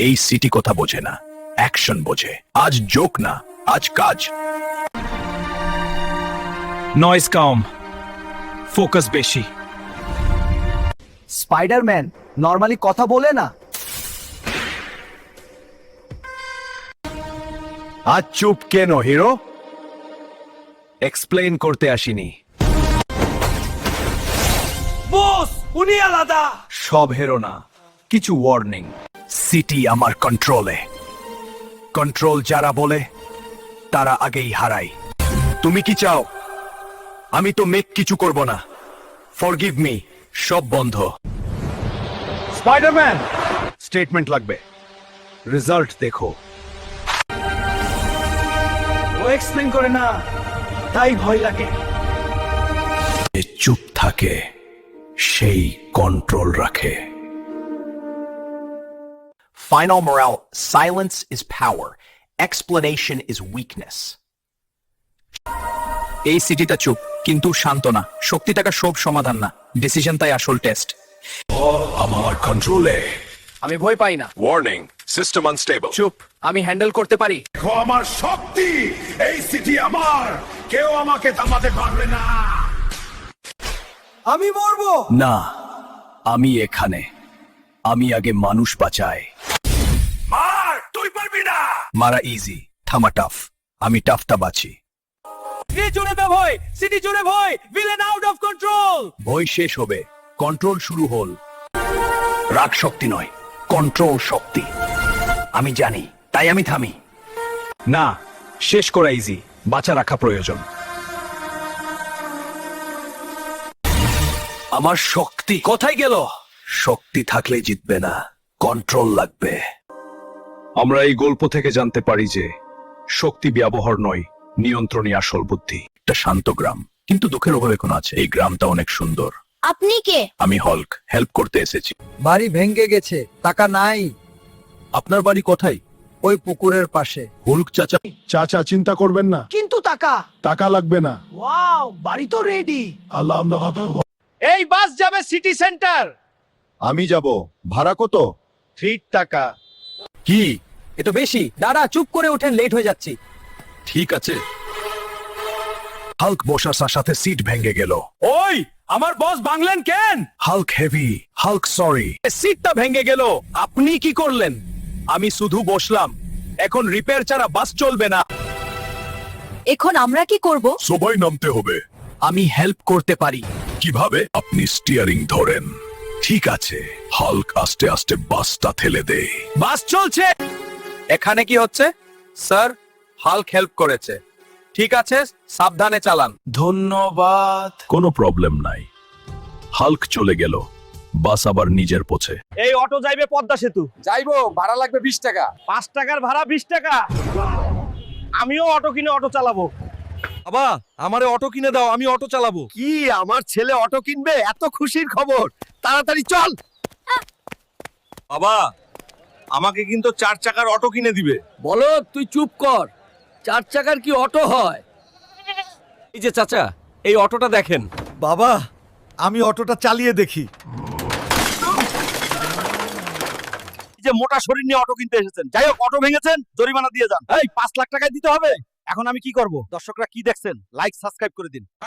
এই সিটি কথা বোঝে না, অ্যাকশন বোঝে। আজ জোক না, আজ কাজ। নয়েজ কম, ফোকাস বেশি। স্পাইডারম্যান নর্মালি কথা বলে না। আজ চুপ কেন হিরো? এক্সপ্লেইন করতে আসিনি। বস, উনি আলাদা। সব হেরো না, কিছু ওয়ার্নিং। সিটি আমার কন্ট্রোলে। কন্ট্রোল যারা বলে তারা আগেই হারায়। তুমি কি চাও? আমি তো মেক কিছু করব না। ফরগিভ মি, সব বন্ধ। স্পাইডারম্যান, স্টেটমেন্ট লাগবে। রেজাল্ট দেখো। ও এক্সপ্লেইন করে না, তাই ভয় লাগে। যে চুপ থাকে সেই কন্ট্রোল রাখে। Final morale, silence is power. Explanation is weakness. এই সিটিটা চুপ, কিন্তু শান্ত না। শক্তি টাকা সব সমাধান না, ডিসিশন তাই আসল টেস্ট। আমার কন্ট্রোলে। আমি ভয় পাই না। Warning, system unstable. চুপ, আমি হ্যান্ডেল করতে পারি। দেখো আমার শক্তি, এই সিটি আমার, কেউ আমাকে থামাতে পারবে না। আমি মরবো না, আমি এখানে। আমি আগে মানুষ বাঁচাই। মার, তুই পারবি না। মারা ইজি, থামা টাফ। আমি টাফটা বাঁচি। জুড়ে ভয়, সিটি জুড়ে ভয়, ভিলেন আউট অফ কন্ট্রোল। ভয় শেষ হবে, কন্ট্রোল শুরু হল। রাগ শক্তি নয়, কন্ট্রোল শক্তি। আমি জানি, তাই আমি থামি। না, শেষ করা ইজি, বাঁচা রাখা প্রয়োজন। আমার শক্তি কোথায় গেল? শক্তি থাকলে জিতবে না, কন্ট্রোল লাগবে। আমরা এই গল্প থেকে জানতে পারি যে শক্তি ব্যবহার নয়, নিয়ন্ত্রণই আসল বুদ্ধি। একটা শান্ত গ্রাম, কিন্তু দুঃখের অভাবে কোনো আছে। এই গ্রামটা অনেক সুন্দর। আপনি কে? আমি হল্ক, হেল্প করতে এসেছি। বাড়ি ভেঙে গেছে, টাকা নাই। আপনার বাড়ি কোথায়? ওই পুকুরের পাশে। হুল্ক চাচা। চাচা চিন্তা করবেন না, কিন্তু টাকা। টাকা লাগবে না। ওয়াও, বাড়ি তো রেডি। আল্লাহ এই বাস যাবে সিটি সেন্টার। আমি যাব। ভাড়া কত? 3 টাকা। কি? এ তো বেশি। দাদা চুপ করে ওঠেন, লেট হয়ে যাচ্ছি। ঠিক আছে। হাল্ক বসার সাথে সিট ভেঙে গেল। ওই, আমার বস বাংলেন কেন? Hulk heavy, Hulk sorry. সিটটা ভেঙে গেল, আপনি কি করলেন? আমি শুধু বসলাম। এখন রিপেয়ার ছাড়া বাস চলবে না। এখন আমরা কি করব? সবাই নামতে হবে। আমি হেল্প করতে পারি। কিভাবে? আপনি স্টিয়ারিং ধরেন। ঠিক আছে। হাল্ক আস্তে আস্তে বাসটা ঠেলে দেয়। বাস চলছে। এখানে কি হচ্ছে? স্যার, হাল্ক হেল্প করেছে। ঠিক আছে, সাবধানে চালান। ধন্যবাদ। কোনো প্রবলেম নাই। হাল্ক চলে গেল, বাস আবার নিজের পথে। এই অটো যাইবে পদ্মা সেতু। যাইবো, ভাড়া লাগবে 20 টাকা। 5 টাকার ভাড়া 20 টাকা। আমিও অটো কিনে অটো চালাবো। বাবা, আমারে অটো কিনে দাও, আমি অটো চালাবো। কি, আমার ছেলে অটো কিনবে? এত খুশির খবর, তাড়াতাড়ি চল। বাবা, আমাকে কিন্তু 4 চাকার অটো কিনে দিবে। বলো, তুই চুপ কর। 4 চাকার কি অটো হয়? এই যে চাচা, এই অটোটা দেখেন। বাবা, আমি অটোটা চালিয়ে দেখি। এই যে মোটা শরীর নিয়ে অটো কিনতে এসেছেন, যাই হোক অটো ভেঙেছেন, জরিমানা দিয়ে যান। এই 5 লাখ টাকায় দিতে হবে। এখন আমি কি করব? দর্শকরা কি দেখছেন? লাইক সাবস্ক্রাইব করে দিন।